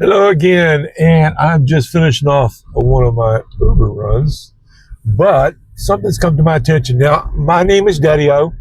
Hello again, and I'm just finishing off one of my Uber runs, but something's come to my attention. Now, my name is Daddy-O.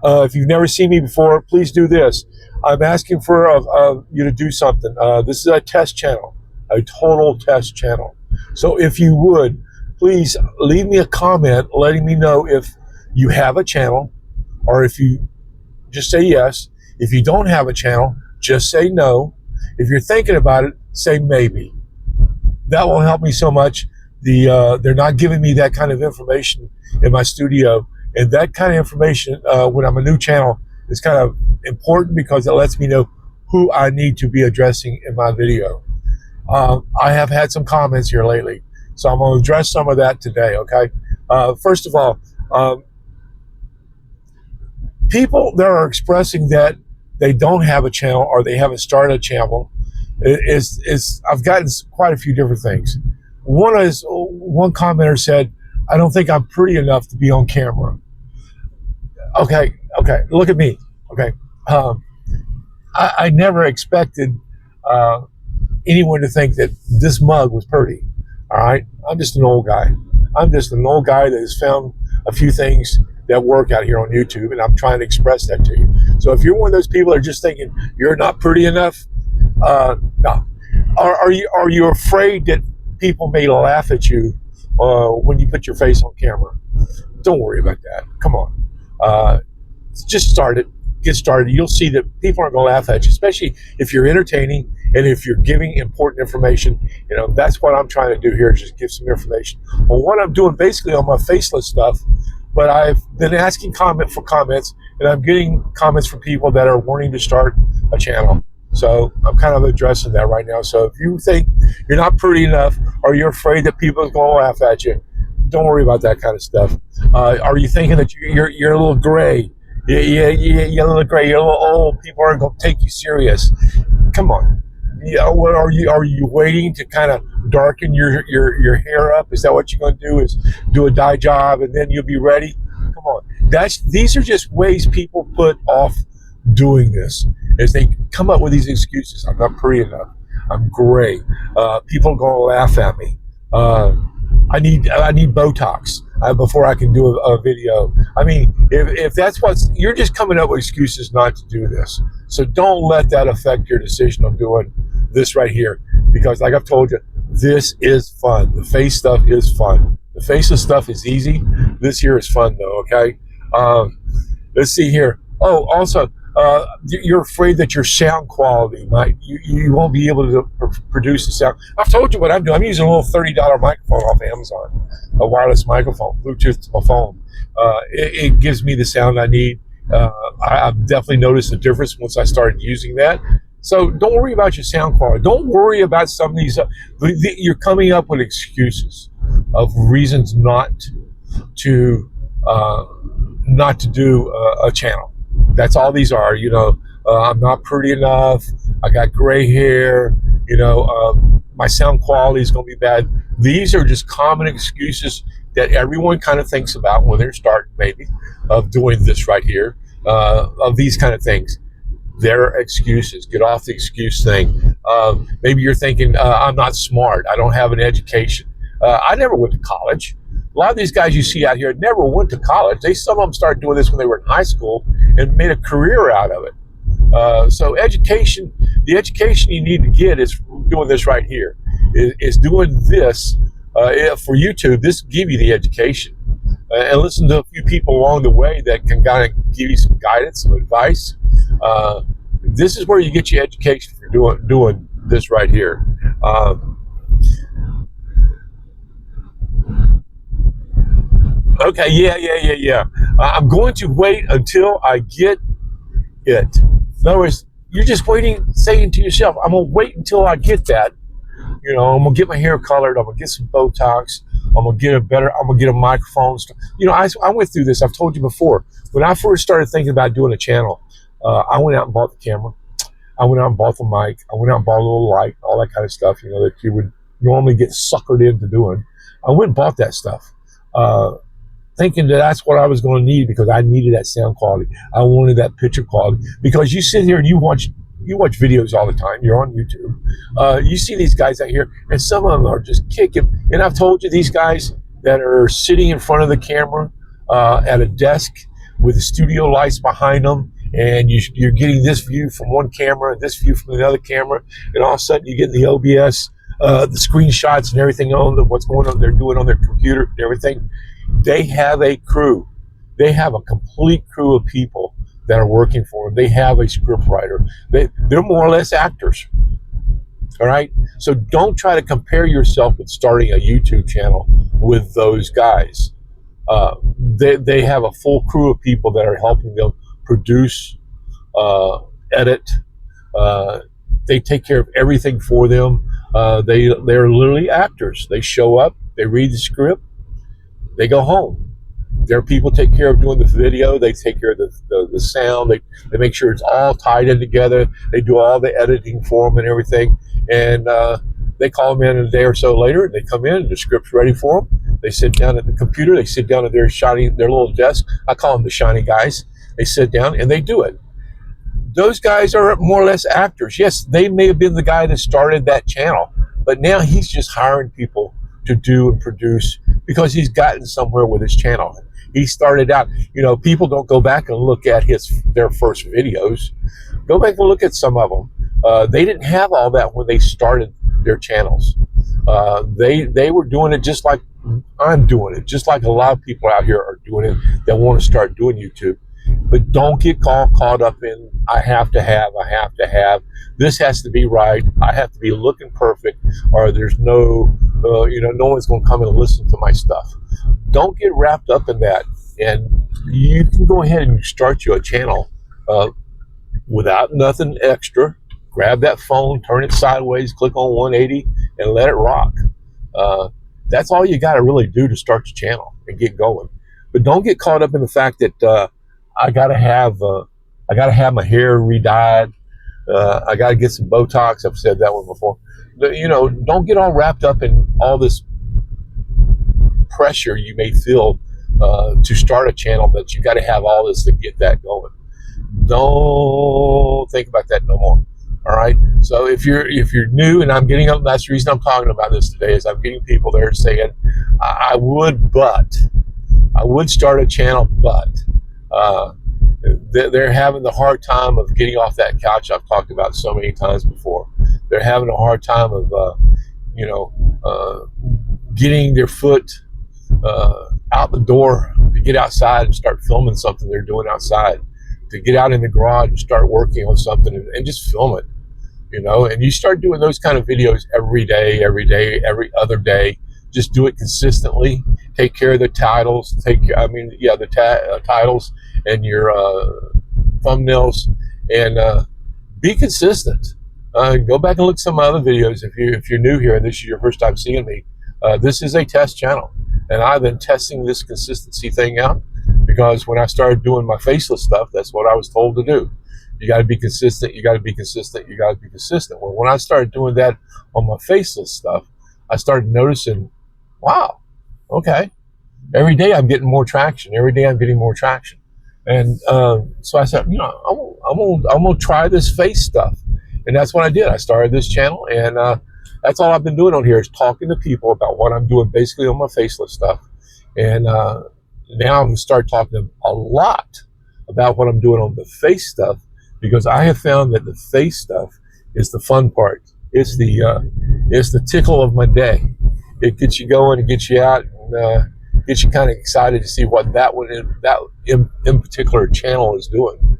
If you've never seen me before, please do this. I'm asking for you to do something. This is a test channel, a total test channel. So if you would, please leave me a comment letting me know if you have a channel, or if you just say yes. If you don't have a channel, just say no. If you're thinking about it, say maybe. That will help me so much. They're not giving me that kind of information in my studio, and that kind of information when I'm a new channel is kind of important because it lets me know who I need to be addressing in my video. I have had some comments here lately, so I'm going to address some of that today. Okay. First of all, people that are expressing that they don't have a channel or they haven't started a channel is I've gotten quite a few different things. One commenter said, "I don't think I'm pretty enough to be on camera." Okay, look at me. Okay, I never expected anyone to think that this mug was pretty. All right, I'm just an old guy. I'm just an old guy that has found a few things that work out here on YouTube, and I'm trying to express that to you. So if you're one of those people that are just thinking you're not pretty enough, no. Are you afraid that people may laugh at you when you put your face on camera? Don't worry about that. Come on, just start it. Get started. You'll see that people aren't going to laugh at you, especially if you're entertaining and if you're giving important information. You know, that's what I'm trying to do here, is just give some information. Well, what I'm doing basically on my faceless stuff, but I've been asking comments, and I'm getting comments from people that are wanting to start a channel. So I'm kind of addressing that right now. So if you think you're not pretty enough, or you're afraid that people are going to laugh at you, don't worry about that kind of stuff. Are you thinking that you're a little gray? You're a little gray. You're a little old. People aren't going to take you serious. Come on. Yeah, what are you waiting to kind of darken your hair up? Is that what you're going to do? Is do a dye job and then you'll be ready? Come on. These are just ways people put off doing this, is they come up with these excuses. I'm not pretty enough. I'm gray. People are going to laugh at me. I need Botox before I can do a video. I mean, if that's you're just coming up with excuses not to do this. So don't let that affect your decision on doing this right here, because like I've told you, this is fun. The face stuff is fun. The faceless stuff is easy. This here is fun though. Okay. Let's see here. Oh, also, you're afraid that your sound quality you won't be able to produce the sound. I've told you what I'm doing. I'm using a little $30 microphone off Amazon, a wireless microphone, Bluetooth to my phone. It gives me the sound I need. I've definitely noticed a difference once I started using that. So don't worry about your sound quality. Don't worry about some of these. You're coming up with excuses of reasons not to do a channel. That's all these are. You know, I'm not pretty enough. I got gray hair. You know, my sound quality is going to be bad. These are just common excuses that everyone kind of thinks about when they're starting, maybe, of doing this right here, of these kind of things. They're excuses. Get off the excuse thing. Maybe you're thinking, I'm not smart. I don't have an education. I never went to college. A lot of these guys you see out here never went to college. Some of them started doing this when they were in high school and made a career out of it. So education, the education you need to get is doing this right here, is doing this for YouTube. This will give you the education. And listen to a few people along the way that can kind of give you some guidance, some advice. This is where you get your education for doing this right here. Okay, yeah. I'm going to wait until I get it. In other words, you're just waiting, saying to yourself, I'm going to wait until I get that. You know, I'm going to get my hair colored. I'm going to get some Botox. I'm going to get a microphone. You know, I went through this. I've told you before. When I first started thinking about doing a channel, I went out and bought the camera. I went out and bought the mic. I went out and bought a little light, all that kind of stuff, you know, that you would normally get suckered into doing. I went and bought that stuff. Thinking that that's what I was going to need, because I needed that sound quality. I wanted that picture quality. Because you sit here and you watch you watch videos all the time. You're on YouTube. You see these guys out here, and some of them are just kicking. And I've told you, these guys that are sitting in front of the camera at a desk with the studio lights behind them, and you're getting this view from one camera and this view from another camera, and all of a sudden you get the OBS, the screenshots and everything on what's going on. They're doing on their computer and everything. They have a crew. They have a complete crew of people that are working for them. They have a script writer. They're more or less actors. All right. So don't try to compare yourself with starting a YouTube channel with those guys. They have a full crew of people that are helping them produce, edit. They take care of everything for them. They're literally actors. They show up, they read the script, they go home. Their people take care of doing the video. They take care of the sound. They make sure it's all tied in together. They do all the editing for them and everything. And they call them in a day or so later, and they come in, and the script's ready for them. They sit down at the computer. They sit down at their little desk. I call them the shiny guys. They sit down, and they do it. Those guys are more or less actors. Yes, they may have been the guy that started that channel, but now he's just hiring people to do and produce because he's gotten somewhere with his channel. He started out, people don't go back and look at their first videos. Go back and look at some of them. They didn't have all that when they started their channels. They were doing it just like I'm doing it, just like a lot of people out here are doing it that want to start doing YouTube. But don't get caught up in, I have to have, this has to be right, I have to be looking perfect, or there's no one's going to come and listen to my stuff. Don't get wrapped up in that. And you can go ahead and start your channel without nothing extra. Grab that phone, turn it sideways, click on 180, and let it rock. That's all you got to really do to start your channel and get going. But don't get caught up in the fact that I gotta have my hair re-dyed. I gotta get some Botox. I've said that one before. Don't get all wrapped up in all this pressure you may feel to start a channel that you got to have all this to get that going. Don't think about that no more. All right. So if you're new, and I'm getting up, that's the reason I'm talking about this today, is I'm getting people there saying, I would start a channel, but they're having the hard time of getting off that couch I've talked about so many times before. They're having a hard time of, getting their foot out the door to get outside and start filming something they're doing outside, to get out in the garage and start working on something and just film it, and you start doing those kind of videos every day, every other day. Just do it consistently. Take care of the titles. The titles and your thumbnails, and be consistent. Go back and look at some other videos if you're new here and this is your first time seeing me. This is a test channel, and I've been testing this consistency thing out because when I started doing my faceless stuff, that's what I was told to do. You got to be consistent. You got to be consistent. You got to be consistent. Well, when I started doing that on my faceless stuff, I started noticing, wow, okay, every day I'm getting more traction. Every day I'm getting more traction. And so I said, I'm gonna try this face stuff, and that's what I did. I started this channel, and that's all I've been doing on here is talking to people about what I'm doing, basically on my faceless stuff. And now I'm gonna start talking a lot about what I'm doing on the face stuff, because I have found that the face stuff is the fun part. It's the tickle of my day. It gets you going, it gets you out, and gets you kind of excited to see what that in particular channel is doing.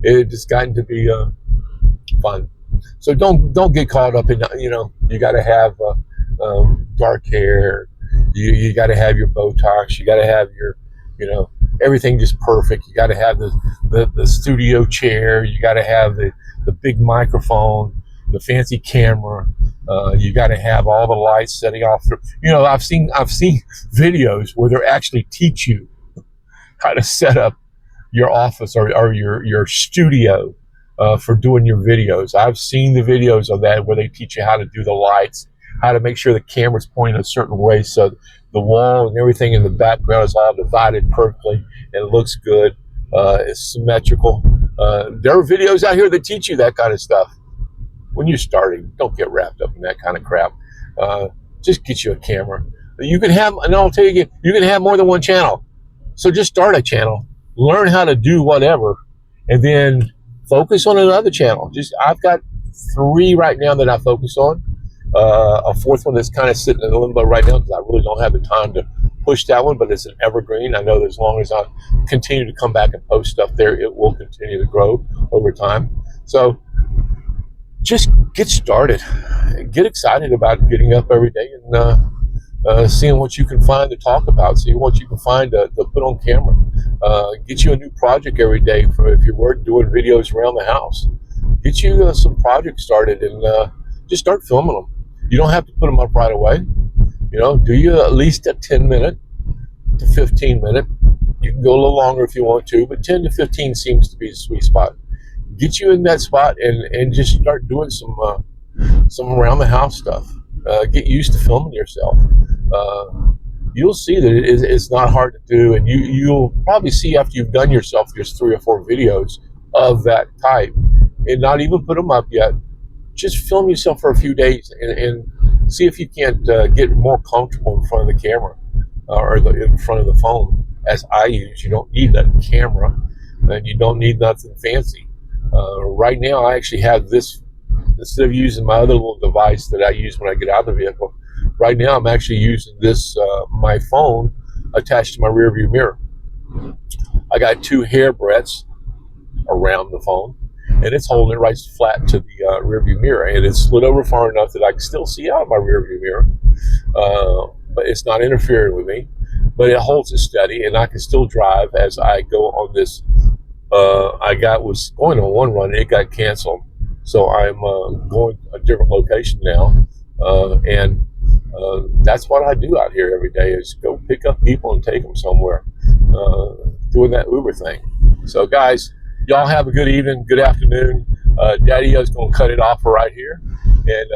It has gotten to be fun. So don't get caught up in, you got to have dark hair, you got to have your Botox, you got to have your, everything just perfect. You got to have the studio chair, you got to have the big microphone, the fancy camera. You got to have all the lights setting off. I've seen videos where they actually teach you how to set up your office or your studio for doing your videos. I've seen the videos of that where they teach you how to do the lights, how to make sure the camera's pointing a certain way so the wall and everything in the background is all divided perfectly and it looks good. It's symmetrical. There are videos out here that teach you that kind of stuff. When you're starting, don't get wrapped up in that kind of crap. Just get you a camera. You can have, and I'll tell you again, you can have more than one channel. So just start a channel, learn how to do whatever, and then focus on another channel. I've got 3 right now that I focus on. A 4th one that's kind of sitting in a limbo right now because I really don't have the time to push that one, but it's an evergreen. I know that as long as I continue to come back and post stuff there, it will continue to grow over time. So just get started. Get excited about getting up every day and seeing what you can find to talk about, seeing what you can find to put on camera. Get you a new project every day for if you're doing videos around the house. Get you some projects started and just start filming them. You don't have to put them up right away. You know, do you at least a 10-minute to 15-minute. You can go a little longer if you want to, but 10 to 15 seems to be the sweet spot. Get you in that spot and just start doing some around the house stuff. Get used to filming yourself. You'll see that it's not hard to do, and you'll probably see after you've done yourself just 3 or 4 videos of that type and not even put them up yet. Just film yourself for a few days and see if you can't get more comfortable in front of the camera or in front of the phone. As I use, you don't need a camera and you don't need nothing fancy. Right now, I actually have this, instead of using my other little device that I use when I get out of the vehicle. Right now, I'm actually using this, my phone attached to my rear view mirror. I got 2 hair breadths around the phone, and it's holding it right flat to the rear view mirror, and it's slid over far enough that I can still see out of my rear view mirror, but it's not interfering with me, but it holds it steady, and I can still drive as I go on this. I was going on one run, and it got canceled, so I'm going to a different location now, and that's what I do out here every day is go pick up people and take them somewhere, doing that Uber thing. So guys, y'all have a good evening, good afternoon. Daddy-O's going to cut it off right here, and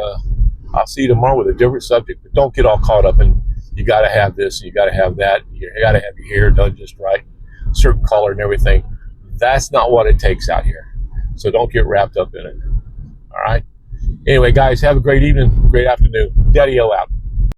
I'll see you tomorrow with a different subject. But don't get all caught up in you got to have this, you got to have that, you got to have your hair done just right, certain color and everything. That's not what it takes out here. So don't get wrapped up in it. All right. Anyway, guys, have a great evening, great afternoon. Daddy-O out.